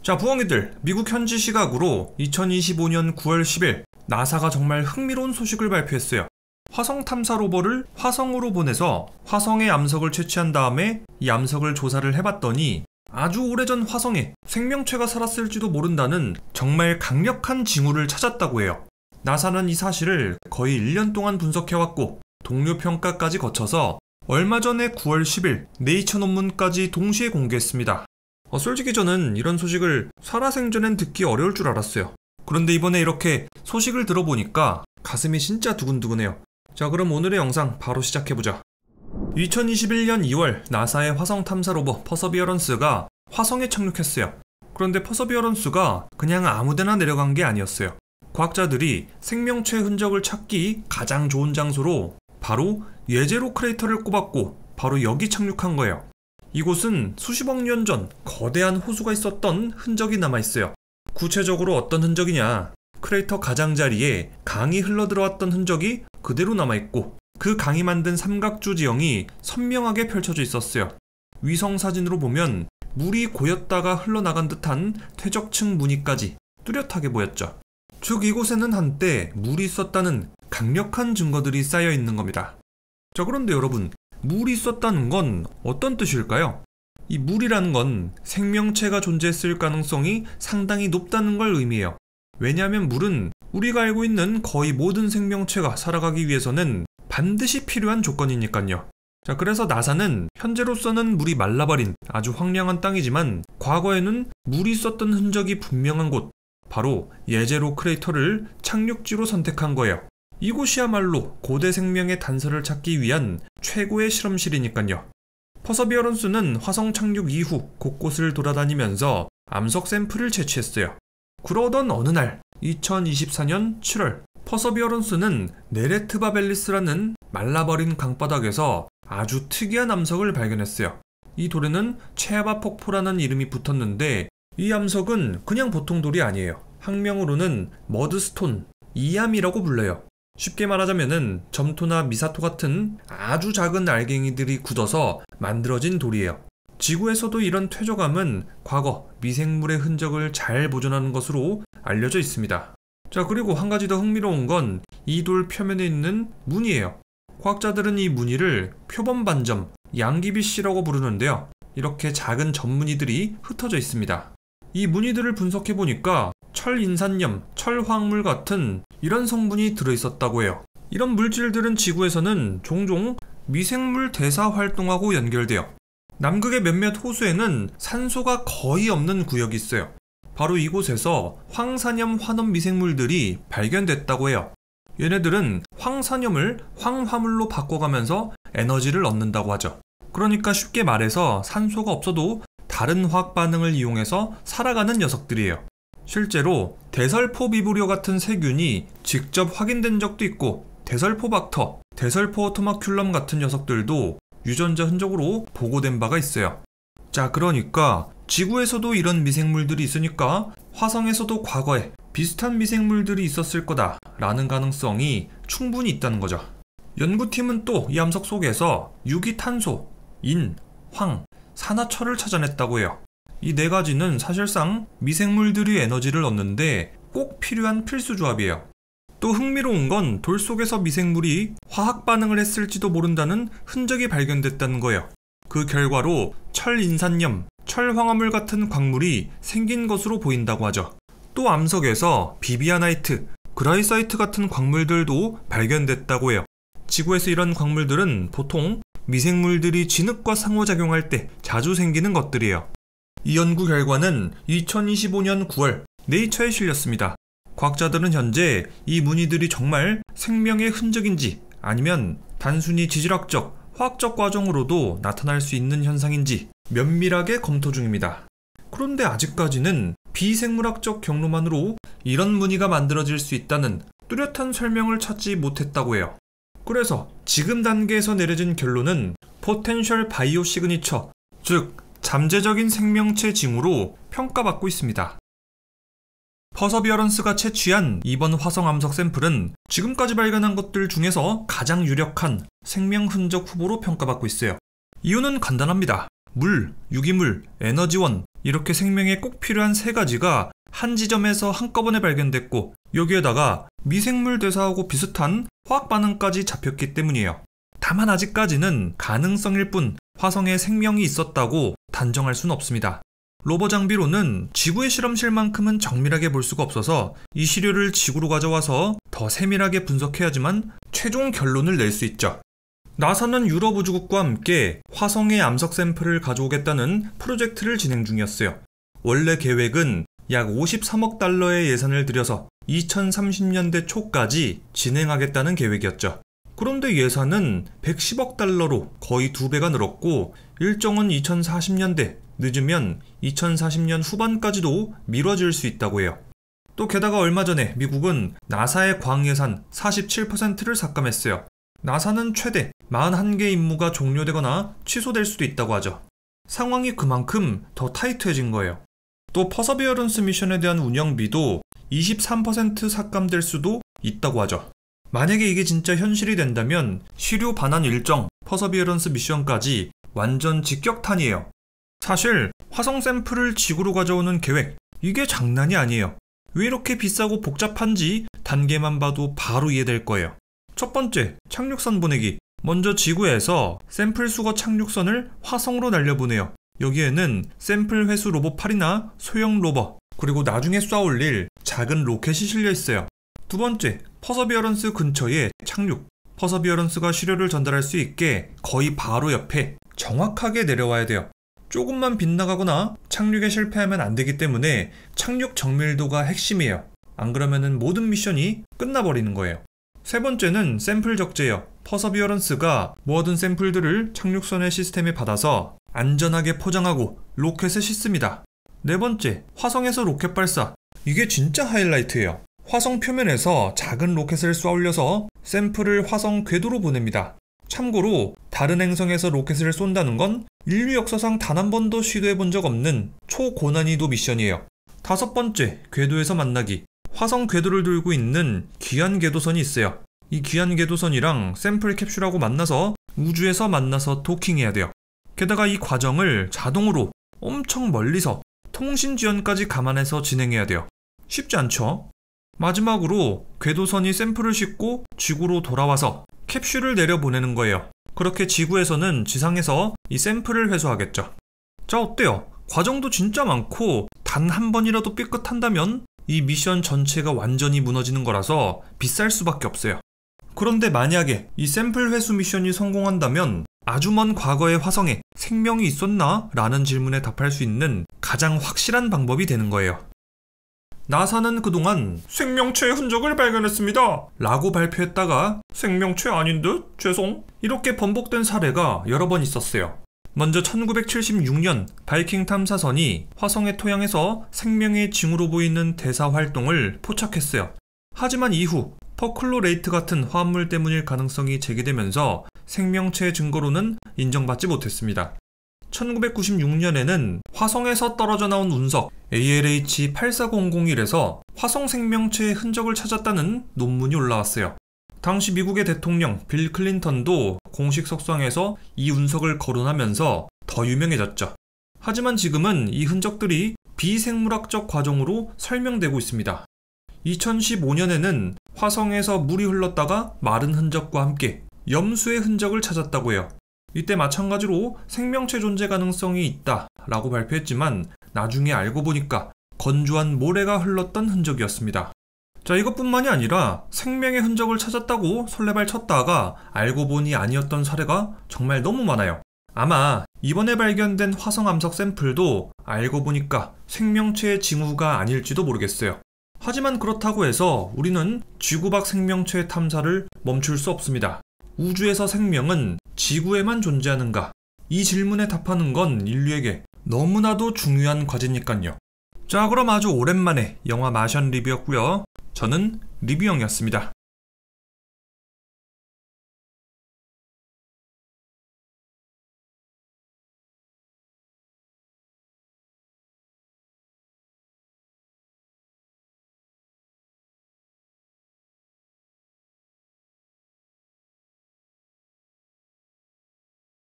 자, 부엉이들, 미국 현지 시각으로 2025년 9월 10일 나사가 정말 흥미로운 소식을 발표했어요. 화성 탐사 로버를 화성으로 보내서 화성의 암석을 채취한 다음에 이 암석을 조사를 해봤더니 아주 오래전 화성에 생명체가 살았을지도 모른다는 정말 강력한 징후를 찾았다고 해요. 나사는 이 사실을 거의 1년 동안 분석해왔고 동료 평가까지 거쳐서 얼마 전에 9월 10일 네이처 논문까지 동시에 공개했습니다. 솔직히 저는 이런 소식을 살아생전엔 듣기 어려울 줄 알았어요. 그런데 이번에 이렇게 소식을 들어보니까 가슴이 진짜 두근두근해요. 자, 그럼 오늘의 영상 바로 시작해보자. 2021년 2월 나사의 화성 탐사 로버 퍼서비어런스가 화성에 착륙했어요. 그런데 퍼서비어런스가 그냥 아무데나 내려간 게 아니었어요. 과학자들이 생명체 흔적을 찾기 가장 좋은 장소로 바로 예제로 크레이터를 꼽았고 바로 여기 착륙한 거예요. 이곳은 수십억 년 전 거대한 호수가 있었던 흔적이 남아있어요. 구체적으로 어떤 흔적이냐? 크레이터 가장자리에 강이 흘러들어왔던 흔적이 그대로 남아있고 그 강이 만든 삼각주 지형이 선명하게 펼쳐져 있었어요. 위성 사진으로 보면 물이 고였다가 흘러나간 듯한 퇴적층 무늬까지 뚜렷하게 보였죠. 즉 이곳에는 한때 물이 있었다는 강력한 증거들이 쌓여 있는 겁니다. 자, 그런데 여러분, 물이 있었다는 건 어떤 뜻일까요? 이 물이라는 건 생명체가 존재했을 가능성이 상당히 높다는 걸 의미해요. 왜냐하면 물은 우리가 알고 있는 거의 모든 생명체가 살아가기 위해서는 반드시 필요한 조건이니까요. 자, 그래서 나사는 현재로서는 물이 말라버린 아주 황량한 땅이지만 과거에는 물이 있었던 흔적이 분명한 곳, 바로 예제로 크레이터를 착륙지로 선택한 거예요. 이곳이야말로 고대 생명의 단서를 찾기 위한 최고의 실험실이니까요. 퍼서비어런스는 화성 착륙 이후 곳곳을 돌아다니면서 암석 샘플을 채취했어요. 그러던 어느 날 2024년 7월 퍼서비어런스는 네레트바벨리스라는 말라버린 강바닥에서 아주 특이한 암석을 발견했어요. 이 돌에는 체아바 폭포라는 이름이 붙었는데 이 암석은 그냥 보통 돌이 아니에요. 학명으로는 머드스톤, 이암이라고 불려요. 쉽게 말하자면은 점토나 미사토 같은 아주 작은 알갱이들이 굳어서 만들어진 돌이에요. 지구에서도 이런 퇴적암은 과거 미생물의 흔적을 잘 보존하는 것으로 알려져 있습니다. 자, 그리고 한 가지 더 흥미로운 건 이 돌 표면에 있는 무늬예요. 과학자들은 이 무늬를 표범반점, 양귀비씨라고 부르는데요. 이렇게 작은 점무늬들이 흩어져 있습니다. 이 무늬들을 분석해보니까 철인산염, 철화학물 같은 이런 성분이 들어있었다고 해요. 이런 물질들은 지구에서는 종종 미생물 대사 활동하고 연결돼요. 남극의 몇몇 호수에는 산소가 거의 없는 구역이 있어요. 바로 이곳에서 황산염 환원 미생물들이 발견됐다고 해요. 얘네들은 황산염을 황화물로 바꿔가면서 에너지를 얻는다고 하죠. 그러니까 쉽게 말해서 산소가 없어도 다른 화학 반응을 이용해서 살아가는 녀석들이에요. 실제로 대설포 비브리오 같은 세균이 직접 확인된 적도 있고 대설포박터, 대설포토마큘럼 같은 녀석들도 유전자 흔적으로 보고된 바가 있어요. 자, 그러니까 지구에서도 이런 미생물들이 있으니까 화성에서도 과거에 비슷한 미생물들이 있었을 거다라는 가능성이 충분히 있다는 거죠. 연구팀은 또 이 암석 속에서 유기탄소, 인, 황, 산화철을 찾아냈다고 해요. 이 네 가지는 사실상 미생물들이 에너지를 얻는데 꼭 필요한 필수 조합이에요. 또 흥미로운 건 돌 속에서 미생물이 화학 반응을 했을지도 모른다는 흔적이 발견됐다는 거예요. 그 결과로 철인산염, 철황화물 같은 광물이 생긴 것으로 보인다고 하죠. 또 암석에서 비비아나이트, 그라이사이트 같은 광물들도 발견됐다고 해요. 지구에서 이런 광물들은 보통 미생물들이 진흙과 상호작용할 때 자주 생기는 것들이에요. 이 연구 결과는 2025년 9월 네이처에 실렸습니다. 과학자들은 현재 이 무늬들이 정말 생명의 흔적인지 아니면 단순히 지질학적, 화학적 과정으로도 나타날 수 있는 현상인지 면밀하게 검토 중입니다. 그런데 아직까지는 비생물학적 경로만으로 이런 무늬가 만들어질 수 있다는 뚜렷한 설명을 찾지 못했다고 해요. 그래서 지금 단계에서 내려진 결론은 포텐셜 바이오 시그니처, 즉 잠재적인 생명체 징후로 평가받고 있습니다. 퍼서비어런스가 채취한 이번 화성 암석 샘플은 지금까지 발견한 것들 중에서 가장 유력한 생명 흔적 후보로 평가받고 있어요. 이유는 간단합니다. 물, 유기물, 에너지원 이렇게 생명에 꼭 필요한 세 가지가 한 지점에서 한꺼번에 발견됐고 여기에다가 미생물 대사하고 비슷한 화학 반응까지 잡혔기 때문이에요. 다만 아직까지는 가능성일 뿐 화성에 생명이 있었다고 단정할 수는 없습니다. 로버 장비로는 지구의 실험실만큼은 정밀하게 볼 수가 없어서 이 시료를 지구로 가져와서 더 세밀하게 분석해야지만 최종 결론을 낼 수 있죠. 나사는 유럽 우주국과 함께 화성의 암석 샘플을 가져오겠다는 프로젝트를 진행 중이었어요. 원래 계획은 약 53억 달러의 예산을 들여서 2030년대 초까지 진행하겠다는 계획이었죠. 그런데 예산은 110억 달러로 거의 2배가 늘었고 일정은 2040년대, 늦으면 2040년 후반까지도 미뤄질 수 있다고 해요. 또 게다가 얼마 전에 미국은 나사의 광 예산 47%를 삭감했어요. 나사는 최대 41개 임무가 종료되거나 취소될 수도 있다고 하죠. 상황이 그만큼 더 타이트해진 거예요. 또 퍼서비어런스 미션에 대한 운영비도 23% 삭감될 수도 있다고 하죠. 만약에 이게 진짜 현실이 된다면 시료 반환 일정, 퍼서비어런스 미션까지 완전 직격탄이에요. 사실 화성 샘플을 지구로 가져오는 계획, 이게 장난이 아니에요. 왜 이렇게 비싸고 복잡한지 단계만 봐도 바로 이해될 거예요. 첫 번째, 착륙선 보내기. 먼저 지구에서 샘플 수거 착륙선을 화성으로 날려보내요. 여기에는 샘플 회수 로봇 8이나 소형 로버, 그리고 나중에 쏴올릴 작은 로켓이 실려 있어요. 두 번째, 퍼서비어런스 근처에 착륙. 퍼서비어런스가 시료를 전달할 수 있게 거의 바로 옆에 정확하게 내려와야 돼요. 조금만 빗나가거나 착륙에 실패하면 안 되기 때문에 착륙 정밀도가 핵심이에요. 안 그러면은 모든 미션이 끝나버리는 거예요. 세 번째는 샘플 적재예요. 퍼서비어런스가 모아둔 샘플들을 착륙선의 시스템에 받아서 안전하게 포장하고 로켓에 싣습니다. 네 번째, 화성에서 로켓 발사. 이게 진짜 하이라이트예요. 화성 표면에서 작은 로켓을 쏘아 올려서 샘플을 화성 궤도로 보냅니다. 참고로 다른 행성에서 로켓을 쏜다는 건 인류 역사상 단 한 번도 시도해 본 적 없는 초고난이도 미션이에요. 다섯 번째, 궤도에서 만나기. 화성 궤도를 돌고 있는 귀한 궤도선이 있어요. 이 귀한 궤도선이랑 샘플 캡슐하고 만나서 우주에서 만나서 도킹해야 돼요. 게다가 이 과정을 자동으로 엄청 멀리서 통신 지연까지 감안해서 진행해야 돼요. 쉽지 않죠? 마지막으로 궤도선이 샘플을 싣고 지구로 돌아와서 캡슐을 내려보내는 거예요. 그렇게 지구에서는 지상에서 이 샘플을 회수하겠죠. 자, 어때요? 과정도 진짜 많고 단 한 번이라도 삐끗한다면 이 미션 전체가 완전히 무너지는 거라서 비쌀 수밖에 없어요. 그런데 만약에 이 샘플 회수 미션이 성공한다면 아주 먼 과거의 화성에 생명이 있었나? 라는 질문에 답할 수 있는 가장 확실한 방법이 되는 거예요. 나사는 그동안 생명체의 흔적을 발견했습니다 라고 발표했다가 생명체 아닌 듯? 죄송? 이렇게 번복된 사례가 여러 번 있었어요. 먼저 1976년 바이킹 탐사선이 화성의 토양에서 생명의 징후로 보이는 대사 활동을 포착했어요. 하지만 이후 퍼클로레이트 같은 화합물 때문일 가능성이 제기되면서 생명체의 증거로는 인정받지 못했습니다. 1996년에는 화성에서 떨어져 나온 운석 ALH-8401에서 화성 생명체의 흔적을 찾았다는 논문이 올라왔어요. 당시 미국의 대통령 빌 클린턴도 공식 석상에서 이 운석을 거론하면서 더 유명해졌죠. 하지만 지금은 이 흔적들이 비생물학적 과정으로 설명되고 있습니다. 2015년에는 화성에서 물이 흘렀다가 마른 흔적과 함께 염수의 흔적을 찾았다고 해요. 이때 마찬가지로 생명체 존재 가능성이 있다 라고 발표했지만 나중에 알고 보니까 건조한 모래가 흘렀던 흔적이었습니다. 자, 이것뿐만이 아니라 생명의 흔적을 찾았다고 설레발 쳤다가 알고 보니 아니었던 사례가 정말 너무 많아요. 아마 이번에 발견된 화성 암석 샘플도 알고 보니까 생명체의 징후가 아닐지도 모르겠어요. 하지만 그렇다고 해서 우리는 지구 밖 생명체의 탐사를 멈출 수 없습니다. 우주에서 생명은 지구에만 존재하는가? 이 질문에 답하는 건 인류에게 너무나도 중요한 과제니깐요. 자, 그럼 아주 오랜만에 영화 마션 리뷰였고요. 저는 리뷰형이었습니다.